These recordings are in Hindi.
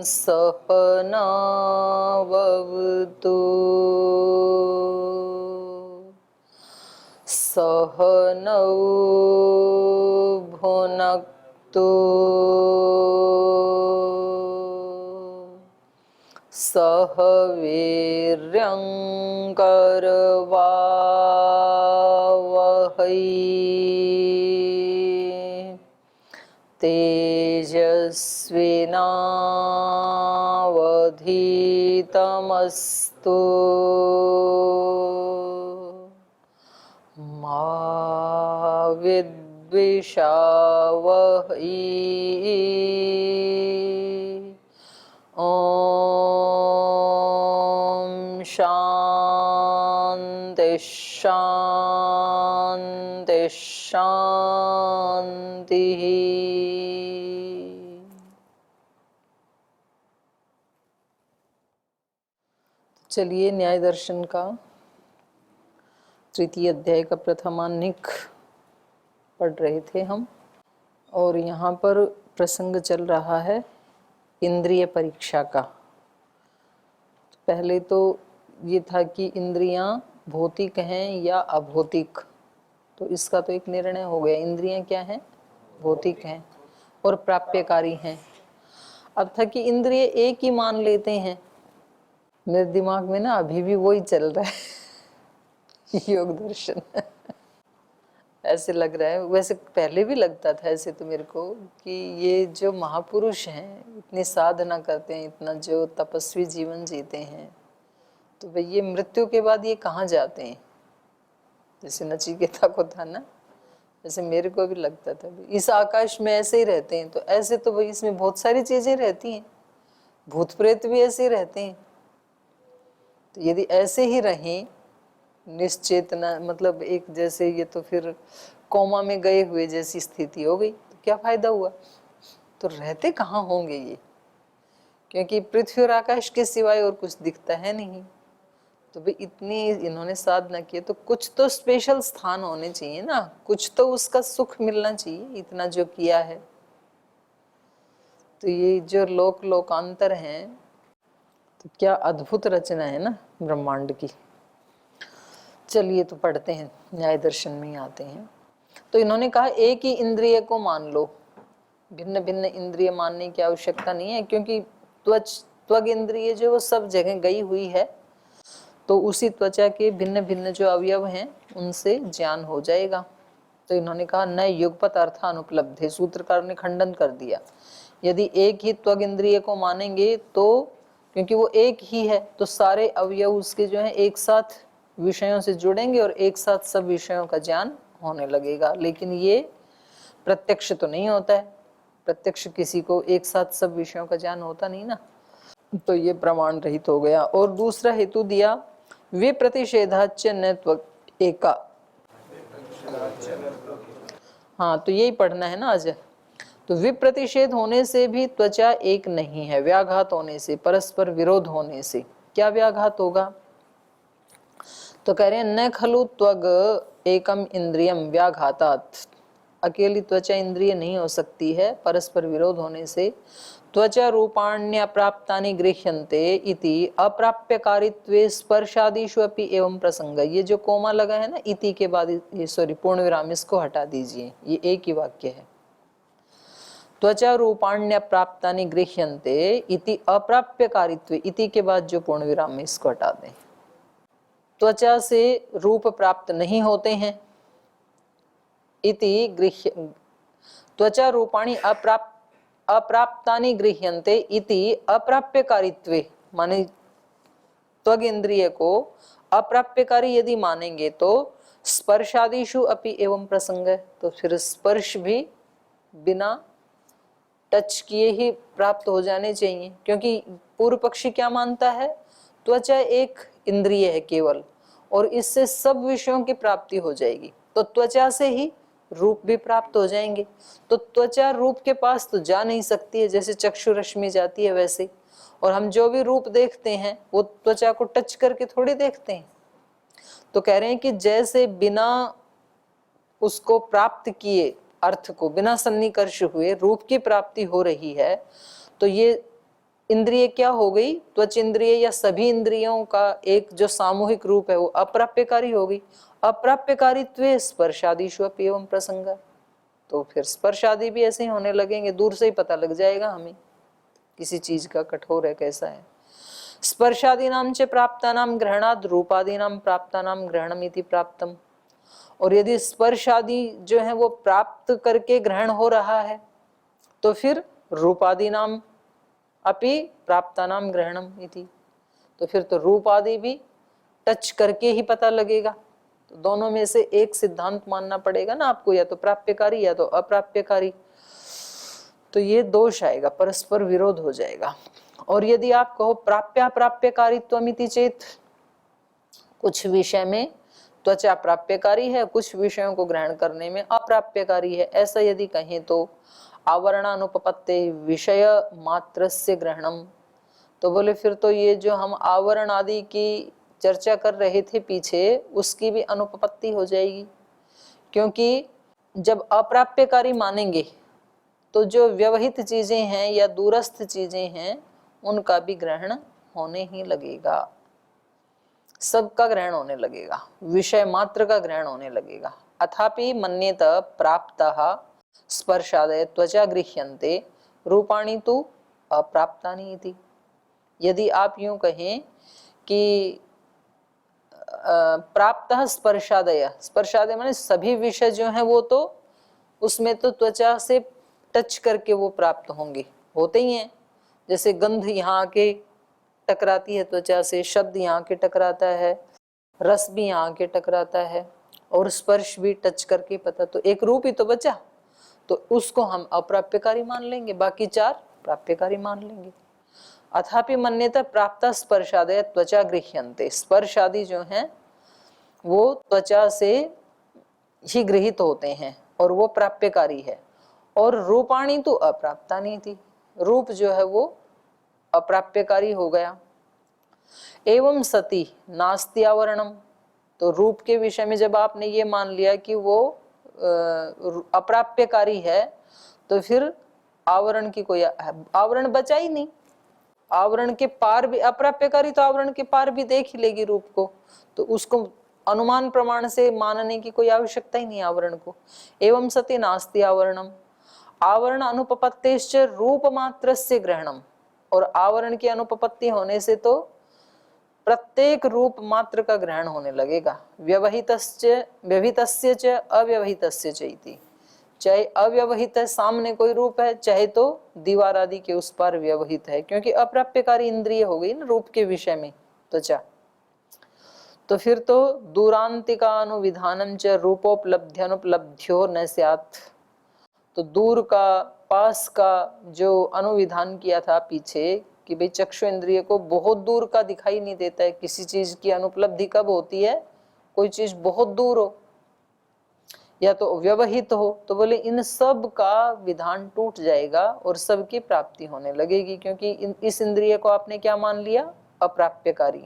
सहनाववतु सहनौ भुनक्तु सह वीर्यं करवावहै तेजस्विनावधीतमस्तु मा विद्विषावहै। ॐ शान्ति शान्ति शान्तिः। चलिए न्याय दर्शन का तृतीय अध्याय का प्रथमानिक पढ़ रहे थे हम, और यहाँ पर प्रसंग चल रहा है इंद्रिय परीक्षा का। पहले तो ये था कि इंद्रियां भौतिक हैं या अभौतिक, तो इसका तो एक निर्णय हो गया, इंद्रियां क्या हैं, भौतिक हैं और प्राप्यकारी हैं। अब था कि इंद्रिय एक ही मान लेते हैं। मेरे दिमाग में ना अभी भी वही चल रहा है योग दर्शन ऐसे लग रहा है, वैसे पहले भी लगता था ऐसे तो मेरे को, कि ये जो महापुरुष हैं इतनी साधना करते हैं, इतना जो तपस्वी जीवन जीते हैं, तो भाई ये मृत्यु के बाद ये कहाँ जाते हैं। जैसे नचिकेता को था ना, जैसे मेरे को भी लगता था इस आकाश में ऐसे ही रहते हैं, तो ऐसे तो भाई इसमें बहुत सारी चीजें रहती हैं, भूत प्रेत भी ऐसे ही रहते हैं। तो यदि ऐसे ही रहें निश्चेतना, मतलब एक जैसे, ये तो फिर कोमा में गए हुए जैसी स्थिति हो गई, तो क्या फायदा हुआ। तो रहते कहाँ होंगे ये, क्योंकि पृथ्वी और आकाश के सिवाय और कुछ दिखता है नहीं। तो भाई इतनी इन्होंने साधना की, तो कुछ तो स्पेशल स्थान होने चाहिए ना, कुछ तो उसका सुख मिलना चाहिए, इतना जो किया है। तो ये जो लोकांतर हैं, तो क्या अद्भुत रचना है ना ब्रह्मांड की। चलिए तो पढ़ते हैं, न्याय दर्शन में ही आते हैं। तो इन्होंने कहा एक ही इंद्रिय को मान लो, भिन्न भिन्न इंद्रिय मानने की आवश्यकता नहीं है, क्योंकि त्वग इंद्रिय जो वो सब जगह गई हुई है, तो उसी त्वचा के भिन्न भिन्न जो अवयव हैं उनसे ज्ञान हो जाएगा। तो इन्होंने कहा न युगपत अर्थानुपलब्ध है, सूत्रकार ने खंडन कर दिया। यदि एक ही त्वग इंद्रिय को मानेंगे तो, क्योंकि वो एक ही है, तो सारे अवयव उसके जो है एक साथ विषयों से जुड़ेंगे और एक साथ सब विषयों का ज्ञान होने लगेगा। लेकिन ये प्रत्यक्ष तो नहीं होता है, प्रत्यक्ष किसी को एक साथ सब विषयों का ज्ञान होता नहीं ना, तो ये प्रमाण रहित हो गया। और दूसरा हेतु दिया विप्रतिषेधाच्च न त्वग एका। हाँ, तो यही पढ़ना है ना आज। तो विप्रतिषेध होने से भी त्वचा एक नहीं है, व्याघात होने से, परस्पर विरोध होने से। क्या व्याघात होगा, तो कह रहे हैं न खलु त्वग एकम इंद्रियम व्याघातात्, अकेली त्वचा इंद्रिय नहीं हो सकती है, परस्पर विरोध होने से। त्वचा रूपाण्य प्राप्तानि गृह्यन्ते इति अप्राप्यकारित्वे स्पर्शादिषु अपि एवं प्रसंग। ये जो कोमा लगा है ना इति के बाद, ये सॉरी पूर्ण विराम, इसको हटा दीजिए, ये एक ही वाक्य है। त्वचा रूपाण्य प्राप्तानि गृह्यन्ते इति अप्राप्यकारित्वे, इति के बाद जो पूर्ण विराम है इसको हटा दें। त्वचा से रूप प्राप्त नहीं होते हैं, इति गृह्य, त्वचा रूपाणि अप्राप्तानि गृह्यन्ते इति अप्राप्यकारित्वे, माने त्वग इंद्रिय को अप्राप्यकारी यदि मानेंगे तो स्पर्शादिषु अपि एवं प्रसंग है, तो फिर स्पर्श भी बिना टच किए ही प्राप्त हो जाने चाहिए। क्योंकि पूर्व पक्षी क्या मानता है, त्वचा एक इंद्रिय है केवल, और इससे सब विषयों की प्राप्ति हो जाएगी, तो त्वचा से ही रूप भी प्राप्त हो जाएंगे। तो त्वचा रूप के पास तो जा नहीं सकती है, जैसे चक्षु रश्मि जाती है वैसे। और हम जो भी रूप देखते हैं वो त्वचा को टच करके थोड़ी देखते हैं। तो कह रहे हैं कि जैसे बिना उसको प्राप्त किए, अर्थ को बिना सन्निकर्ष हुए रूप की प्राप्ति हो रही है, तो ये इंद्रिय क्या हो गई, त्वच इंद्रिय या सभी इंद्रियों का एक जो सामूहिक रूप है वो अप्राप्यकारी हो गई। अप्राप्यकारित्वे स्पर्शादिषु अपि एवं प्रसंग, तो फिर स्पर्श आदि भी ऐसे ही होने लगेंगे, दूर से ही पता लग जाएगा हमें किसी चीज का कठोर है कैसा है। स्पर्शादि नाम च प्राप्तानाम ग्रहणाद रूपादीनाम प्राप्तानाम ग्रहणमिति प्राप्तम, और यदि स्पर्श आदि जो है वो प्राप्त करके ग्रहण हो रहा है तो फिर रूपादि नाम अपि प्राप्तानाम ग्रहणम इति, तो फिर तो रूप आदि भी टच करके ही पता लगेगा। तो दोनों में से एक सिद्धांत मानना पड़ेगा ना आपको, या तो प्राप्यकारी या तो अप्राप्यकारी, तो ये दोष आएगा, परस्पर विरोध हो जाएगा। और यदि आप कहो प्राप्याप्राप्यकारित्वमिति चेत, कुछ विषय में त्वचा प्राप्यकारी है, कुछ विषयों को ग्रहण करने में अप्राप्यकारी है, ऐसा यदि कहें तो आवरणानुपपत्ते विषय मात्रस्य ग्रहणम, तो बोले फिर तो ये जो हम आवरण आदि की चर्चा कर रहे थे पीछे, उसकी भी अनुपपत्ति हो जाएगी, क्योंकि जब अप्राप्यकारी मानेंगे तो जो व्यवहित चीजें हैं या दूरस्थ चीजें हैं उनका भी ग्रहण होने ही लगेगा, सबका ग्रहण होने लगेगा, विषय मात्र का ग्रहण होने लगेगा। अथापि मन्येत प्राप्तः स्पर्शादय त्वचा गृह्यन्ते रूपाणि तु अप्राप्तानि इति। यदि आप यूं कहें कि प्राप्तः स्पर्शादय, स्पर्शादय माने सभी विषय जो हैं वो तो उसमें तो त्वचा से टच करके वो प्राप्त होंगे, होते ही हैं। जैसे गंध यहाँ आके टकराती है त्वचा से, शब्द यहाँ के टकराता है, रस भी यहाँ के टकराता है, और स्पर्श भी टच करके पता, तो एक रूप ही तो बचा, तो उसको हम अप्राप्यकारी मान लेंगे, बाकी चार प्राप्यकारी मान लेंगे। अथापि मन्यता प्राप्त स्पर्शादय त्वचा गृह्यन्ते, स्पर्श आदि जो हैं वो त्वचा से ही गृहित होते हैं और वो प्राप्यकारी है। और रूपाणी तो अप्राप्तानि थी, रूप जो है वो अप्राप्यकारी हो गया। एवं सती नास्ति आवरणम, तो रूप के विषय में जब आपने ये मान लिया कि वो अप्राप्यकारी है, तो फिर आवरण की कोई आवरण बचा ही नहीं। आवरण के पार भी अप्राप्यकारी, तो आवरण के पार भी देख ही लेगी रूप को, तो उसको अनुमान प्रमाण से मानने की कोई आवश्यकता ही नहीं आवरण को। एवं सती नास्ति आवरणम, आवरण अनुपपत्तिश्च रूप मात्रस्य ग्रहणम, और आवरण की अनुपपत्ति होने से तो प्रत्येक रूप मात्र का ग्रहण होने लगेगा। व्यवहितस्य व्यवहितस्य च अव्यवहितस्य च इति, चाहे अव्यवहित है, सामने कोई रूप है, चाहे तो दीवार आदि के उस पार व्यवहित है, क्योंकि अप्राप्यकारी इंद्रिय हो गई ना रूप के विषय में त्वचा। तो फिर तो दूरांतिकानुविधानम च रूपोपलब्ध्यनुपलब्ध्यो न स्यात्, तो दूर का पास का जो अनुविधान किया था पीछे कि भाई चक्षु इंद्रिय को बहुत दूर का दिखाई नहीं देता है, किसी चीज की अनुपलब्धि कब होती है, कोई चीज बहुत दूर हो या तो व्यवहित हो, तो बोले इन सब का विधान टूट जाएगा और सबकी प्राप्ति होने लगेगी, क्योंकि इस इंद्रिय को आपने क्या मान लिया, अप्राप्यकारी।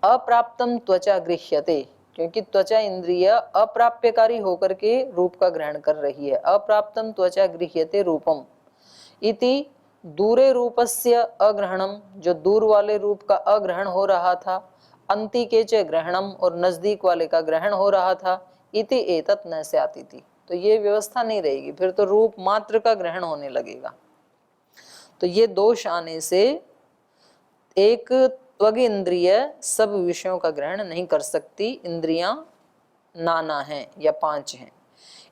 अप्राप्तम त्वचा गृह्यते, क्योंकि त्वचा इंद्रिय अप्राप्यकारी होकर के रूप का ग्रहण कर रही है। अप्राप्तम त्वचा गृह्यते रूपम इति दूरे रूपस्य अग्रहणम, जो दूर वाले रूप का अग्रहण हो रहा था, अंति के च ग्रहणम, और नजदीक वाले का ग्रहण हो रहा था, इति एतत् न स्यात् इति, तो ये व्यवस्था नहीं रहेगी, फिर तो रूप मात्र का ग्रहण होने लगेगा। तो ये दोष आने से एक त्वग इंद्रिय सब विषयों का ग्रहण नहीं कर सकती, इंद्रियां नाना हैं या पांच हैं।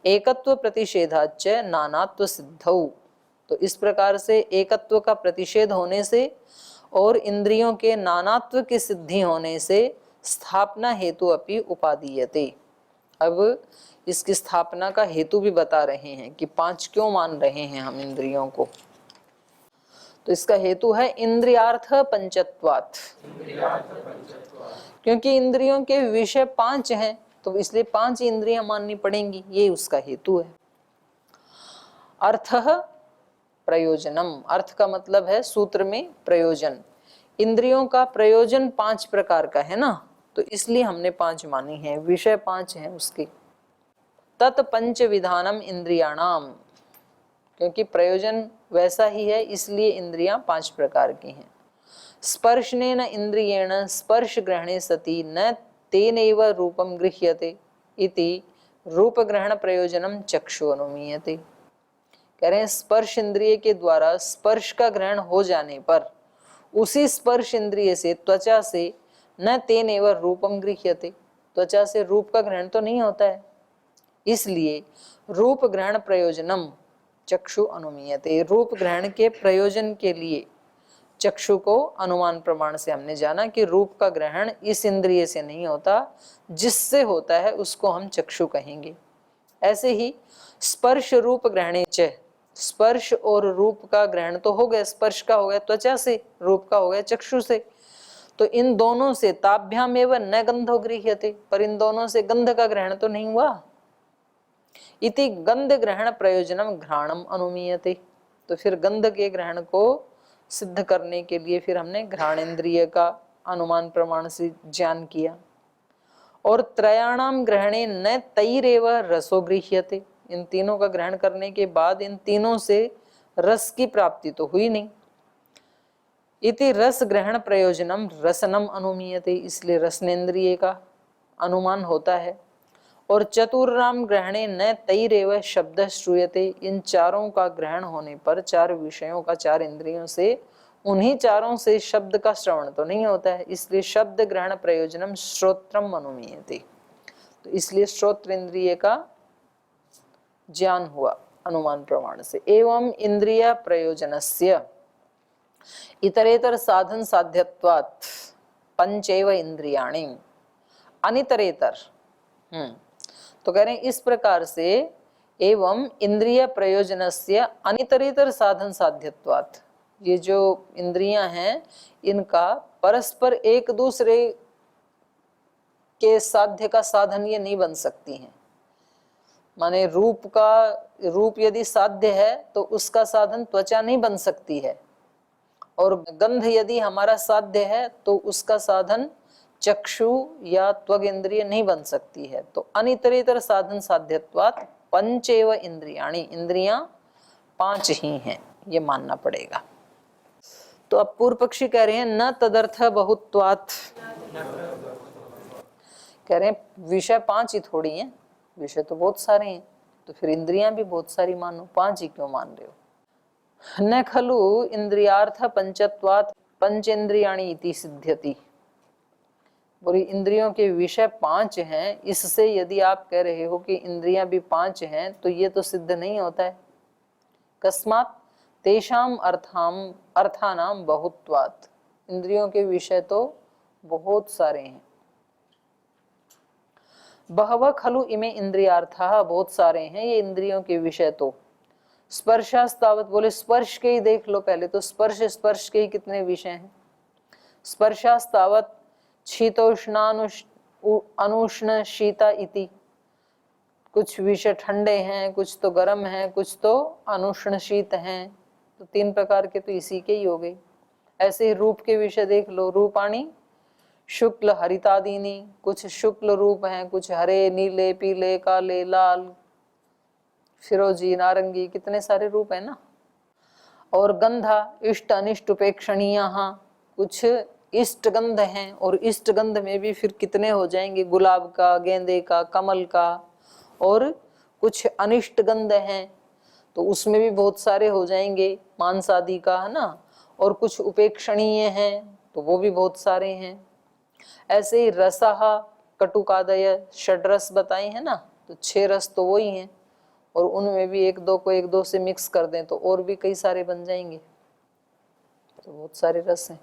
एकत्व प्रतिषेधाच नानात्व सिद्धौ, तो इस प्रकार से एकत्व का प्रतिषेध होने से और इंद्रियों के नानात्व की सिद्धि होने से स्थापना हेतु अपि उपादीयते। अब इसकी स्थापना का हेतु भी बता रहे हैं कि पांच क्यों मान रहे हैं हम इंद्रियों को, तो इसका हेतु है इंद्रियार्थ पंचत्वात्, क्योंकि इंद्रियों के विषय पांच हैं तो इसलिए पांच इंद्रियां माननी पड़ेंगी, ये उसका हेतु है। अर्थः प्रयोजनम, अर्थ का मतलब है सूत्र में प्रयोजन, इंद्रियों का प्रयोजन पांच प्रकार का है ना, तो इसलिए हमने पांच मानी है, विषय पांच हैं उसके। तत् पंच विधानम इंद्रियाणाम, क्योंकि प्रयोजन वैसा ही है, इसलिए इंद्रियां 5 प्रकार की हैं। स्पर्शनेन इंद्रियेण स्पर्श ग्रहणे सति न तेनैव रूपम गृह्यते इति रूप ग्रहण प्रयोजनम चक्षु अनुमीयते। कह रहे हैं स्पर्श इंद्रिय के द्वारा स्पर्श का ग्रहण हो जाने पर उसी स्पर्श इंद्रिय से त्वचा से न तेनैव रूपम गृह्यते, त्वचा से रूप का ग्रहण तो नहीं होता है, इसलिए रूप ग्रहण प्रयोजनम चक्षु अनुमीयते। रूप ग्रहण के प्रयोजन के लिए चक्षु को अनुमान प्रमाण से हमने जाना कि रूप का ग्रहण इस इंद्रिय से नहीं होता, जिससे होता है उसको हम चक्षु कहेंगे। ऐसे ही स्पर्श रूप ग्रहणे च, स्पर्श और रूप का ग्रहण तो हो गया, स्पर्श का हो गया त्वचा से, रूप का हो गया चक्षु से, तो इन दोनों से ताभ्याम एवं न गंधो गृह्यते, पर इन दोनों से गंध का ग्रहण तो नहीं हुआ। इति गंध ग्रहण प्रयोजनम घ्राणम अनुमीयते। तो फिर गंध के ग्रहण को सिद्ध करने के लिए फिर हमने घ्राण इंद्रिय का अनुमान प्रमाण से ज्ञान किया। और त्रयाणाम ग्रहणे न तैरेव रसो गृह्यते, इन तीनों का ग्रहण करने के बाद इन तीनों से रस की प्राप्ति तो हुई नहीं। इति रस ग्रहण प्रयोजनम रसनम अनुमीयते, इसलिए रसनेन्द्रिय का अनुमान होता है। और चतुर्राम ग्रहणे न तैरेव शब्द श्रूयते, इन चारों का ग्रहण होने पर चार विषयों का, चार इंद्रियों से, उन्हीं चारों से शब्द का श्रवण तो नहीं होता है, इसलिए शब्द ग्रहण प्रयोजनम श्रोत्रम अनुमीयते। तो इसलिए श्रोत्र इंद्रिय का ज्ञान हुआ अनुमान प्रमाण से। एवं इंद्रिय प्रयोजनस्य इतरेतर साधन साध्यत्वात् पंचैव इंद्रियाणि अनितरेतर। तो कह रहे हैं इस प्रकार से एवं इंद्रिय प्रयोजनस्य अनितरेतर साधन साध्यत्वात्, ये जो इंद्रियां हैं इनका परस्पर एक दूसरे के साध्य का साधन ये नहीं बन सकती हैं। माने रूप यदि साध्य है तो उसका साधन त्वचा नहीं बन सकती है, और गंध यदि हमारा साध्य है तो उसका साधन चक्षु या त्वग इंद्रिय नहीं बन सकती है। तो अनितरेतर साधन साध्यत्वात् पंचैव इंद्रियाणि, इंद्रियां 5 ही हैं, ये मानना पड़ेगा। तो अब पूर्व पक्षी कह रहे हैं न तदर्थ बहुत्वात्, कह रहे हैं विषय 5 ही थोड़ी हैं, विषय तो बहुत सारे हैं, तो फिर इंद्रियां भी बहुत सारी मानो, 5 ही क्यों मान रहे हो। न खलु इंद्रियार्थ पंचत्वात् पंचेन्द्रियाणि इति सिद्ध्यति, बोली इंद्रियों के विषय 5 हैं, इससे यदि आप कह रहे हो कि इंद्रियां भी 5 हैं तो ये तो सिद्ध नहीं होता है। कस्मात् तेषाम अर्थानाम बहुत्वात्, इंद्रियों के विषय तो बहुत सारे हैं। बहव खलु इमे इंद्रियार्थाः, बहुत सारे हैं ये इंद्रियों के विषय तो। स्पर्शास्तावत्, बोले स्पर्श के ही देख लो पहले, तो स्पर्श के ही कितने विषय हैं। स्पर्शास्तावत् शीतोष्णानुष्ण शीता इति, कुछ विषय ठंडे हैं, कुछ तो गर्म हैं, कुछ तो अनुष्ण शीत हैं, तो 3 प्रकार के तो इसी के ही हो गए। ऐसे ही रूप के विषय देख लो, रूपाणी शुक्ल हरितादीनी, कुछ शुक्ल रूप हैं, कुछ हरे नीले पीले काले लाल फिरोजी नारंगी, कितने सारे रूप है ना। और गंधा इष्ट अनिष्ट उपेक्षणीय, कुछ इष्ट गंध हैं, और इष्ट गंध में भी फिर कितने हो जाएंगे, गुलाब का, गेंदे का, कमल का, और कुछ अनिष्ट गंध हैं तो उसमें भी बहुत सारे हो जाएंगे, मांस आदि का, है ना। और कुछ उपेक्षणीय हैं तो वो भी बहुत सारे हैं। ऐसे ही रसः कटुकादय षड्रस बताए हैं ना, तो 6 रस तो वही हैं, और उनमें भी 1-2 को 1-2 से मिक्स कर दें तो और भी कई सारे बन जाएंगे, तो बहुत सारे रस हैं।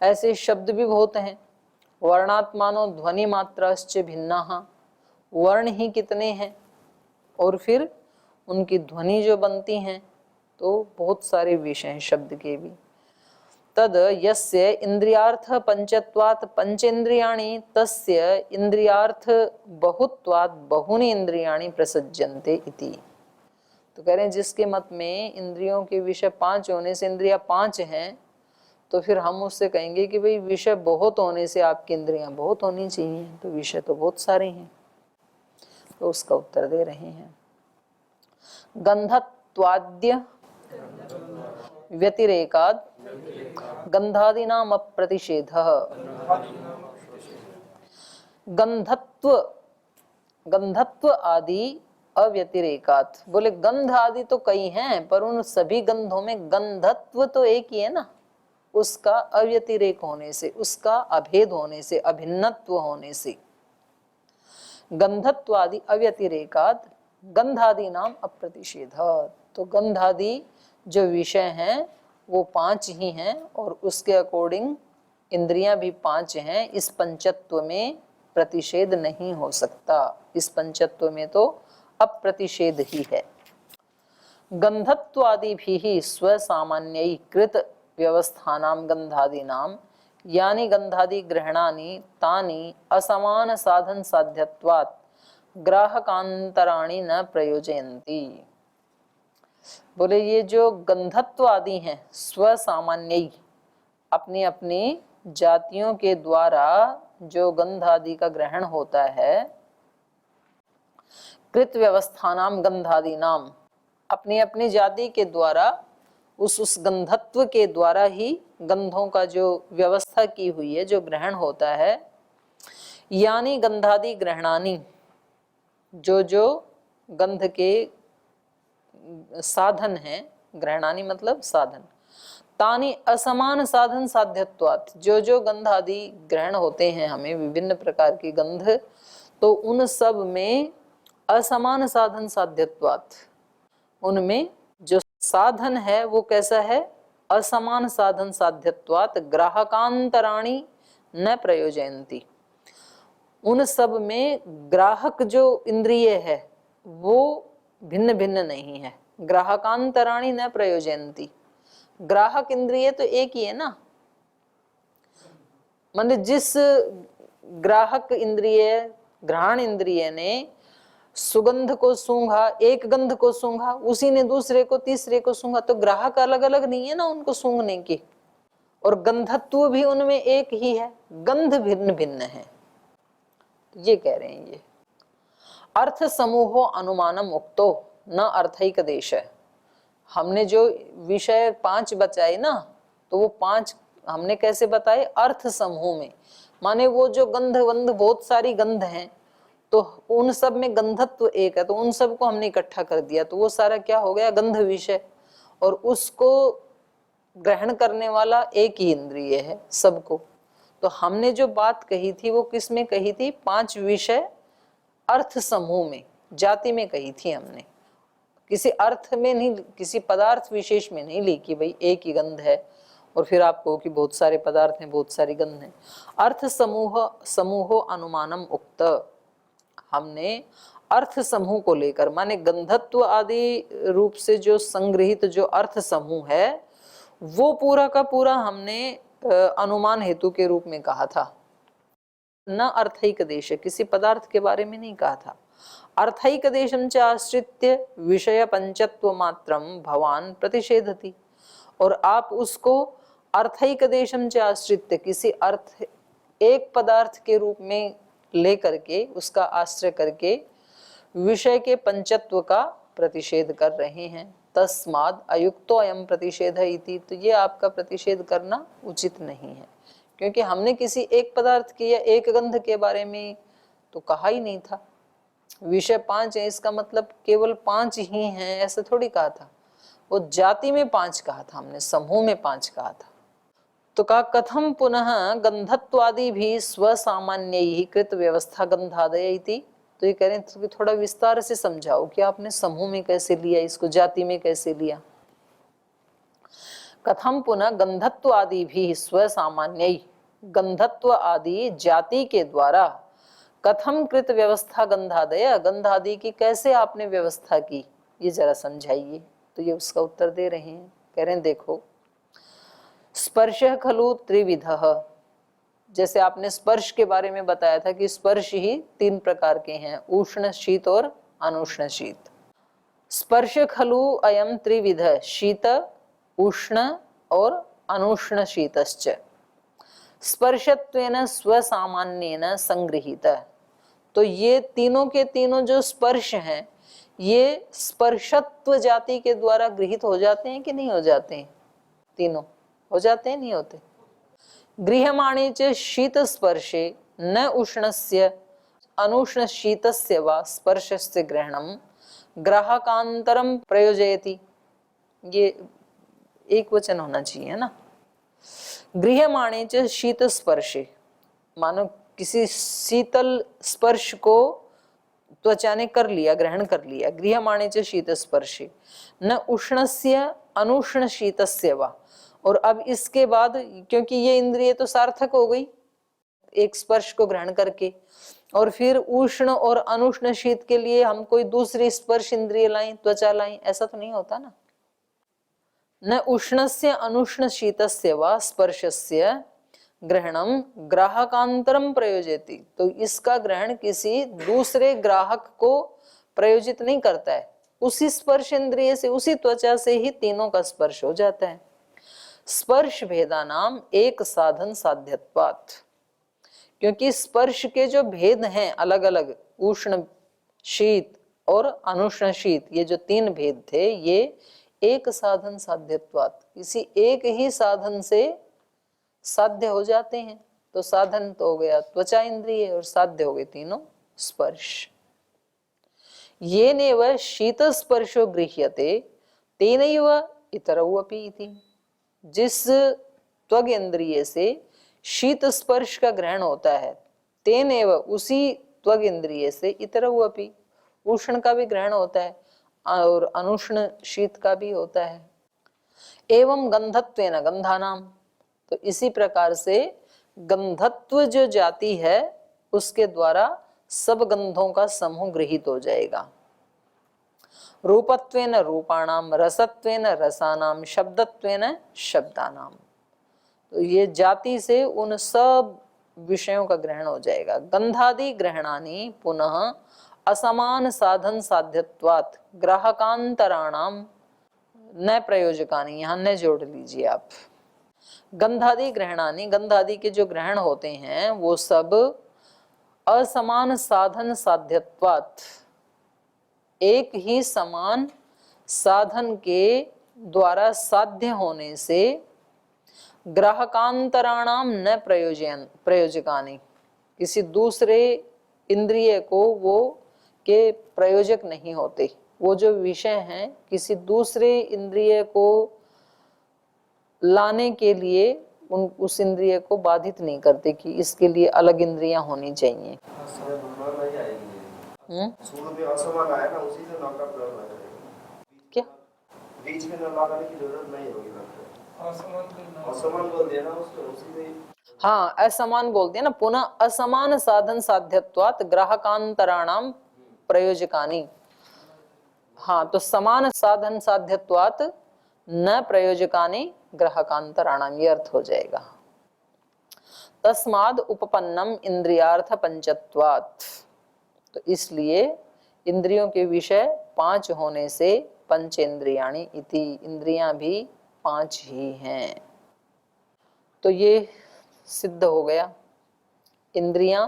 ऐसे शब्द भी बहुत हैं। वर्णात्मानो ध्वनि मात्राश्च भिन्नाः, वर्ण ही कितने हैं और फिर उनकी ध्वनि जो बनती हैं, तो बहुत सारे विषय हैं शब्द के भी। तद यस्य इंद्रियार्थ पंचत्वात् पंचेन्द्रियाणि तस्य इंद्रियार्थ बहुत्वात् बहुनि इंद्रियाणि प्रसज्यन्ते इति। तो कह रहे हैं जिसके मत में इंद्रियों के विषय 5 होने से इंद्रियां 5 हैं, तो फिर हम उससे कहेंगे कि भाई विषय बहुत होने से आपकी इंद्रियां बहुत होनी चाहिए, तो विषय तो बहुत सारे हैं। तो उसका उत्तर दे रहे हैं। गंधत्वाद्य व्यतिरेकाद गंधादीनाम अप्रतिषेधः। गंधत्व आदि अव्यतिरेकात, बोले गंध आदि तो कई हैं पर उन सभी गंधों में गंधत्व तो एक ही है ना, उसका अव्यतिरेक होने से, उसका अभेद होने से, अभिन्नत्व होने से। गंधत्वादि अव्यतिरेकात गंधादि नाम अप्रतिषेध। तो गंधादि जो विषय हैं वो 5 ही हैं और उसके अकॉर्डिंग इंद्रियां भी 5 हैं। इस पंचत्व में प्रतिषेध नहीं हो सकता, इस पंचत्व में तो अप्रतिषेध ही है। गंधत्वादि भी स्वसामान्यीकृत व्यवस्थानाम गंधादीनाम यानि गंधादि ग्रहणानि तानि असमान साधन साध्यत्वात् ग्राहकांतराणि न प्रयोजयन्ति। बोले ये जो गंधत्व आदि हैं स्वसामान्य, अपनी अपनी जातियों के द्वारा जो गंध आदि का ग्रहण होता है, कृत व्यवस्थानाम गंधादि नाम, अपनी अपनी जाति के द्वारा उस गंधत्व के द्वारा ही गंधों का जो व्यवस्था की हुई है, जो ग्रहण होता है, यानी गंधादि ग्रहणानी, जो जो गंध के साधन हैं, ग्रहणानी मतलब साधन, तानी असमान साधन साध्यत्वात्, जो जो गंध आदि ग्रहण होते हैं हमें, विभिन्न प्रकार की गंध, तो उन सब में असमान साधन साध्यत्वात्, उनमें जो साधन है वो कैसा है, असमान साधन साध्यत्वात् ग्राहकांतराणि न प्रयोजयन्ति। उन सब में ग्राहक जो इंद्रिय है वो भिन्न भिन्न नहीं है। ग्राहकांतराणि न प्रयोजयन्ति, ग्राहक इंद्रिय तो एक ही है ना, मतलब जिस ग्राहक इंद्रिय, घ्राण इंद्रिय ने सुगंध को सूंघा, एक गंध को सूंघा, उसी ने दूसरे को, तीसरे को सूंघा, तो ग्राहक अलग अलग नहीं है ना उनको सूंघने की, और गंधत्व भी उनमें एक ही है, गंध भिन्न भिन्न है। तो ये कह रहे हैं, ये अर्थ समूहो अनुमानम उक्तो न अर्थैक देश है। हमने जो विषय 5 बचाए ना, तो वो 5 हमने कैसे बताए, अर्थ समूह में, माने वो जो गंध वंध बहुत सारी गंध हैं, तो उन सब में गंधत्व एक है, तो उन सब को हमने इकट्ठा कर दिया, तो वो सारा क्या हो गया, गंध विषय, और उसको ग्रहण करने वाला एक ही इंद्रिय है सबको। तो हमने जो बात कही थी वो किस में कही थी, 5 विषय अर्थ समूह में, जाति में कही थी हमने, किसी अर्थ में नहीं, किसी पदार्थ विशेष में नहीं ली कि भाई एक ही गंध है और फिर आपको कि बहुत सारे पदार्थ हैं, बहुत सारी गंध हैं। अर्थ समूहो अनुमानम उक्त, हमने अर्थ समूह को लेकर, माने गंधत्व आदि रूप से जो संग्रहित जो अर्थ समूह है वो पूरा का पूरा हमने अनुमान हेतु के रूप में कहा था। न अर्थैक देश, किसी पदार्थ के बारे में नहीं कहा था। अर्थैक देशं च आश्रित्य विषय पंचत्व मात्रम भवान प्रतिषेधति, और आप उसको अर्थैक देशं च आश्रित्य, किसी अर्थ एक पदार्थ के रूप में लेकर के, उसका आश्रय करके विषय के पंचत्व का प्रतिषेध कर रहे हैं। तस्माद् अयुक्तो अयं प्रतिषेध इति, तो ये आपका प्रतिषेध करना उचित नहीं है, क्योंकि हमने किसी एक पदार्थ के या एक गंध के बारे में तो कहा ही नहीं था। विषय 5 है, इसका मतलब केवल 5 ही हैं ऐसा थोड़ी कहा था, वो जाति में 5 कहा था हमने, समूह में 5 कहा था। तो कहा कथम पुनः गंधत्वादि भी स्वसामान्य ही कृत व्यवस्था गंधादय इति, तो ये कह रहे हैं थोड़ा विस्तार से समझाओ कि आपने समूह में कैसे लिया, इसको जाति में कैसे लिया। कथम पुनः गंधत्व आदि भी स्वसामान्य, गंधत्व आदि जाति के द्वारा, कथम कृत व्यवस्था गंधादय, गंधादि की कैसे आपने व्यवस्था की, ये जरा समझाइए। तो ये उसका उत्तर दे रहे हैं, कह रहे हैं देखो, स्पर्श खलु त्रिविधः, जैसे आपने स्पर्श के बारे में बताया था कि स्पर्श ही 3 प्रकार के हैं, उष्ण शीत और अनुष्ण शीत। स्पर्श खलु अयम त्रिविध, शीत उष्ण और अनुष्ण शीतश्च, स्पर्शत्वेन स्वसामान्येन संगृहीत। तो ये तीनों के तीनों जो स्पर्श हैं ये स्पर्शत्व जाति के द्वारा गृहीत हो जाते हैं कि नहीं हो जाते हैं? तीनों हो जाते हैं, नहीं होते? गृह्यमाणे च शीत स्पर्शे न उष्णस्य अनुष्ण शीतस्य वा स्पर्शस्य ग्रहणम ग्राहकांतरम प्रयोजयति। ये एक वचन होना चाहिए ना। गृह्यमाणे च शीत स्पर्शे, मानो किसी शीतल स्पर्श को त्वचा ने कर लिया, ग्रहण कर लिया। गृह्यमाणे च शीत स्पर्शे न उष्णस्य अनुष्ण शीतस्य वा, और अब इसके बाद, क्योंकि ये इंद्रिय तो सार्थक हो गई एक स्पर्श को ग्रहण करके, और फिर उष्ण और अनुष्ण शीत के लिए हम कोई दूसरी स्पर्श इंद्रिय लाएं, त्वचा लाएं, ऐसा तो नहीं होता ना। न उष्णस्य अनुष्ण शीतस्य वा स्पर्शस्य ग्रहणम ग्राहकांतरम प्रयोजयति, तो इसका ग्रहण किसी दूसरे ग्राहक को प्रयोजित नहीं करता है। उसी स्पर्श इंद्रिय से, उसी त्वचा से ही तीनों का स्पर्श हो जाता है। स्पर्श भेदानाम एक साधन साध्यत्वात्, क्योंकि स्पर्श के जो भेद हैं अलग अलग, उष्ण शीत और अनुष्ण शीत, ये जो तीन भेद थे, ये एक साधन साध्यत्वात्, किसी एक ही साधन से साध्य हो जाते हैं। तो साधन तो हो गया त्वचा इंद्रिय और साध्य हो गए तीनों स्पर्श। ये नेव शीत स्पर्शो गृह्यते तेनैव इतरौ अपि इति, जिस त्वग इंद्रिय से शीत स्पर्श का ग्रहण होता है, तेनैव उसी त्वग इंद्रिय से इतरौ अपि उष्ण का भी ग्रहण होता है और अनुष्ण शीत का भी होता है। एवं गंधत्वेन गंधानाम, तो इसी प्रकार से गंधत्व जो जाति है उसके द्वारा सब गंधों का समूह गृहीत हो जाएगा। रूपत्वेन रूपाणाम, रसत्वेन रसानाम, शब्दत्वेन शब्दानाम, तो ये जाति से उन सब विषयों का ग्रहण हो जाएगा। गंधादि ग्रहणानि पुनः असमान साधन साध्यत्वात् ग्राहकांतराणाम न प्रयोजकानि, यहाँ न जोड़ लीजिए आप। गंधादि ग्रहणानि, गंधादि के जो ग्रहण होते हैं वो सब असमान साधन साध्यत्वात्, एक ही समान साधन के द्वारा साध्य होने से ग्राहकांतराणाम न प्रयोजकानि, किसी दूसरे इंद्रिय को वो के प्रयोजक नहीं होते। वो जो विषय हैं किसी दूसरे इंद्रिय को लाने के लिए उस इंद्रिय को बाधित नहीं करते कि इसके लिए अलग इंद्रियां होनी चाहिए। क्या बीच में लगाने की जरूरत नहीं होगी, असमान बोल दिया ना उसको, हाँ असमान बोल दिया ना। पुनः असमान साधन साध्यत्वात् ग्राहकांतराणाम प्रयोजकानि, हाँ तो समान साधन साध्यत्वात् न प्रयोजकानि ग्राहकांतराणाम, ये अर्थ हो जाएगा। तस्माद् उपपन्नम इंद्रियार्थ पंचत्वात्, तो इसलिए इंद्रियों के विषय पांच होने से पंचेंद्रियाणि इति, इंद्रियां भी पांच ही हैं। तो ये सिद्ध हो गया इंद्रियां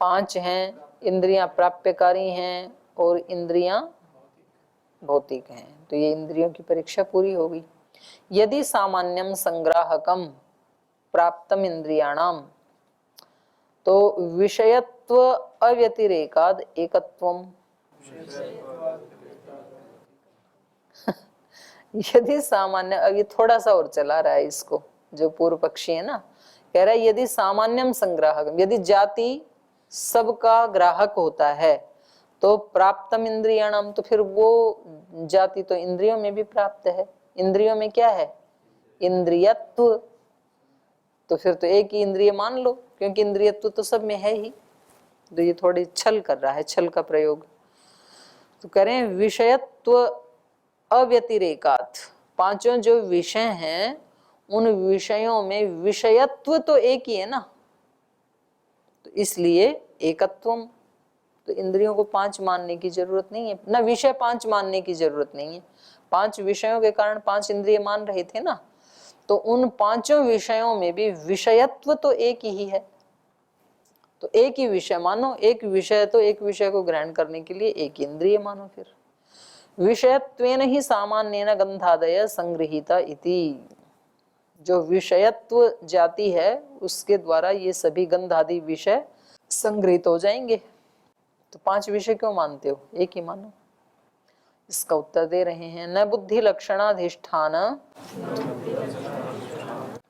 पांच हैं, इंद्रियां प्राप्यकारी हैं और इंद्रियां भौतिक हैं। तो ये इंद्रियों की परीक्षा पूरी होगी। यदि सामान्यम संग्राहकम प्राप्तम इंद्रियाणाम, तो विषयत्व अव्यतिरेकाद एकत्वम, यदि सामान्य, अभी थोड़ा सा और चला रहा है इसको, जो पूर्व पक्षी है ना, कह रहा है यदि सामान्यम संग्राहकम, यदि जाति सबका ग्राहक होता है तो प्राप्तम इंद्रियाणाम, तो फिर वो जाति तो इंद्रियों में भी प्राप्त है। इंद्रियों में क्या है? इंद्रियत्व, तो फिर तो एक ही इंद्रिय मान लो, क्योंकि इंद्रियत्व तो सब में है ही। तो ये थोड़ी छल कर रहा है, छल का प्रयोग। तो करें विषयत्व अव्यतिरेकात, पांचों जो विषय हैं उन विषयों में विषयत्व तो एक ही है ना, तो इसलिए एकत्वम, तो इंद्रियों को पांच मानने की जरूरत नहीं है ना, विषय पांच मानने की जरूरत नहीं है। पांच विषयों के कारण पांच इंद्रिय मान रहे थे ना, तो उन पांचों विषयों में भी विषयत्व तो एक ही है। तो एक ही विषय मानो, एक विषय तो एक विषय को ग्रहण करने के लिए एक इंद्रिय मानो। फिर विषयत्वेन ही सामान्येन गंधादय संगृहीता इति, जो विषयत्व जाति है उसके द्वारा ये सभी गंधादि विषय संग्रहित हो जाएंगे। तो 5 विषय क्यों मानते हो, एक ही मानो। इसका उत्तर दे रहे हैं, न बुद्धि लक्षणाधिष्ठान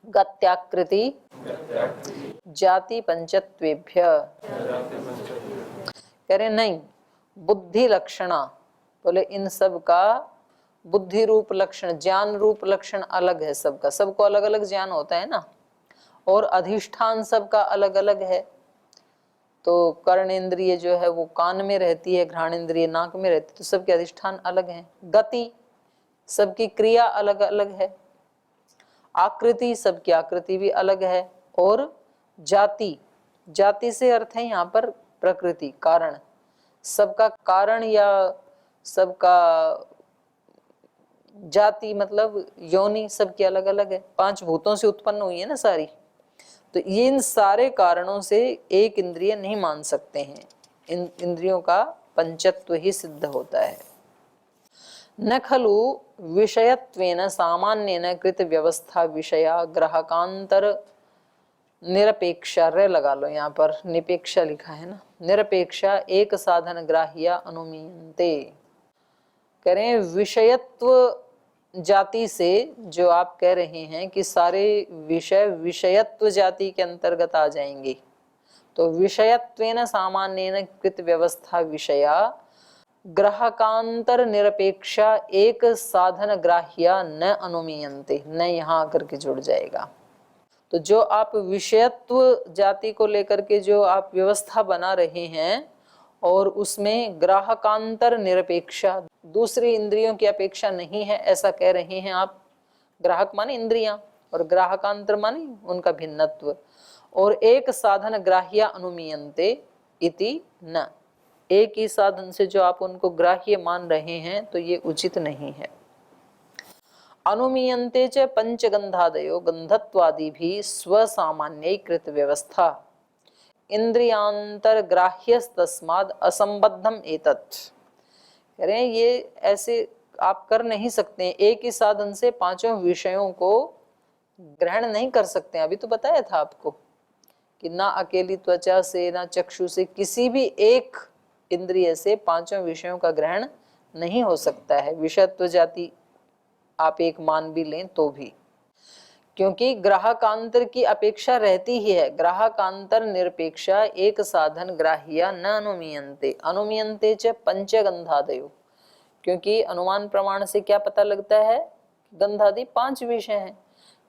गत्याकृति जाति पंचत्वेभ्य। कह रहे नहीं, बुद्धि लक्षणा बोले इन सब का बुद्धि रूप लक्षण, ज्ञान रूप लक्षण अलग है सबका, सबको अलग अलग ज्ञान होता है ना, और अधिष्ठान सबका अलग अलग है। तो कर्ण इंद्रिय जो है वो कान में रहती है, घ्राण इंद्रिय नाक में रहती है, तो सबके अधिष्ठान अलग हैं। गति सबकी क्रिया अलग अलग है, आकृति सबकी आकृति भी अलग है, और जाति, जाति से अर्थ है यहाँ पर प्रकृति, कारण, सबका कारण या सबका जाति मतलब योनि सबकी अलग अलग है। 5 भूतों से उत्पन्न हुई है ना सारी, तो ये इन सारे कारणों से एक इंद्रिय नहीं मान सकते हैं, इन इंद्रियों का पंचत्व ही सिद्ध होता है। न खलु विषयत्वेन सामान्येन कृत व्यवस्था विषया ग्राहकांतर निरपेक्षा, रे लगा लो यहाँ पर, निपेक्षा लिखा है ना, निरपेक्षा एक साधन ग्राह्या अनुमीयन्ते। करें विषयत्व जाति से जो आप कह रहे हैं कि सारे विषय विषयत्व जाति के अंतर्गत आ जाएंगे, तो विषयत्वेन सामान्येन कृत व्यवस्था विषया ग्राहकांतर निरपेक्षा एक साधन ग्राह्या न अनुमीयन्ते, न यहाँ आकर के जुड़ जाएगा। तो जो आप विषयत्व जाति को लेकर के जो आप व्यवस्था बना रहे हैं और उसमें ग्राहकांतर निरपेक्षा, दूसरी इंद्रियों की अपेक्षा नहीं है ऐसा कह रहे हैं आप। ग्राहक माने इंद्रियां और ग्राहकांतर माने उनका भिन्नत्व, और एक साधन ग्राह्य अनुमीयन्ते इति न, एक ही साधन से जो आप उनको ग्राह्य मान रहे हैं तो ये उचित नहीं है। अनुमीयन्ते च पंचगंधादयो गंधत्वादि भी स्वसामान्यीकृत व्यवस्था इंद्रियांतर ग्राह्य तस्माद असंबद्धम एतत्। कह रहे हैं ये ऐसे आप कर नहीं सकते, एक ही साधन से 5 विषयों को ग्रहण नहीं कर सकते। अभी तो बताया था आपको कि ना अकेली त्वचा से ना चक्षु से, किसी भी एक इंद्रिय से 5 विषयों का ग्रहण नहीं हो सकता है। विषयत्व जाति आप एक मान भी लें तो भी, क्योंकि ग्राहकांतर की अपेक्षा रहती ही है। ग्राहकांतर निरपेक्षा एक साधन ग्राह्या न अनुमीयन्ते, अनुमीयन्ते च पंचगंधादयो, क्योंकि अनुमान प्रमाण से क्या पता लगता है, गंधादि 5 विषय हैं,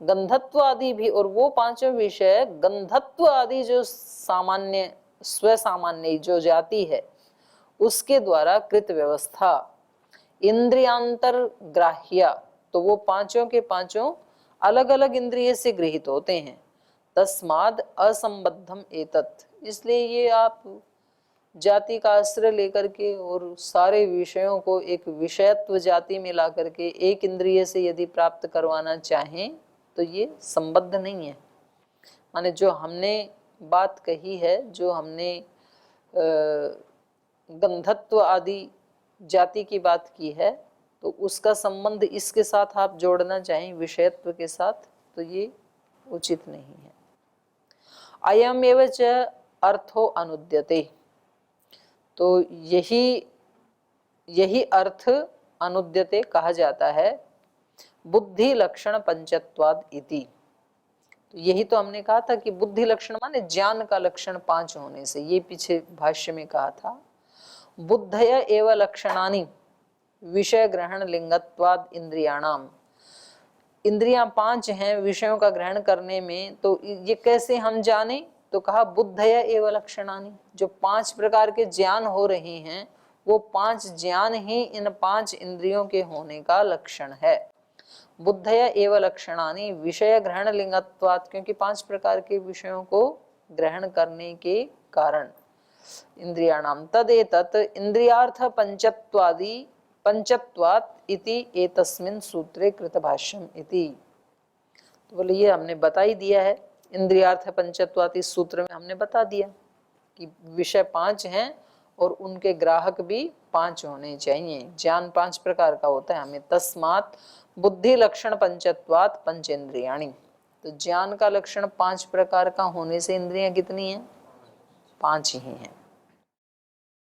गंधत्व आदि भी, और वो 5 विषय गंधत्व आदि जो सामान्य स्वसामान्य जो जाति है उसके द्वारा कृत व्यवस्था इंद्रियांतर ग्राह्या, तो वो 5 के 5 अलग अलग इंद्रिय से गृहीत होते हैं। तस्माद असंबद्धम एतत्, इसलिए ये आप जाति का आश्रय लेकर के और सारे विषयों को एक विषयत्व जाति में ला करके एक इंद्रिय से यदि प्राप्त करवाना चाहें तो ये संबद्ध नहीं है। माने जो हमने बात कही है, जो हमने गंधत्व आदि जाति की बात की है, तो उसका संबंध इसके साथ आप जोड़ना चाहें विषयत्व के साथ, तो ये उचित नहीं है। अयम एव च अर्थो अनुद्यते, तो यही अर्थ अनुद्यते कहा जाता है बुद्धि लक्षण पंचत्वाद इति। तो यही तो हमने कहा था कि बुद्धि लक्षण माने ज्ञान का लक्षण 5 होने से, ये पीछे भाष्य में कहा था। बुद्धय एव लक्षणानि विषय ग्रहण लिंगत्वाद इंद्रियाणाम, इंद्रियां 5 हैं विषयों का ग्रहण करने में, तो ये कैसे हम जाने, तो कहा बुद्धय एव लक्षणानि, जो 5 प्रकार के ज्ञान हो रहे हैं वो 5 ज्ञान ही इन 5 इंद्रियों के होने का लक्षण है। बुद्धय एव लक्षणानि विषय ग्रहण लिंगत्वात्, क्योंकि 5 प्रकार के विषयों को ग्रहण करने के कारण इंद्रियाणाम तदेतत् इंद्रियार्थ पंचत्वादि पंचत्वात् इति एतस्मिन् सूत्रे कृत भाष्यम इति। तो बोले ये हमने बता ही दिया है, इंद्रियार्थ पंचत्वात् इस सूत्र में हमने बता दिया। कि विषय 5 हैं और उनके ग्राहक भी 5 होने चाहिए। ज्ञान 5 प्रकार का होता है हमें। तस्मात् बुद्धि लक्षण पंचत्वात् पंचेंद्रियाणि। तो ज्ञान का लक्षण 5 प्रकार का होने से इंद्रियां कितनी हैं? 5 ही हैं।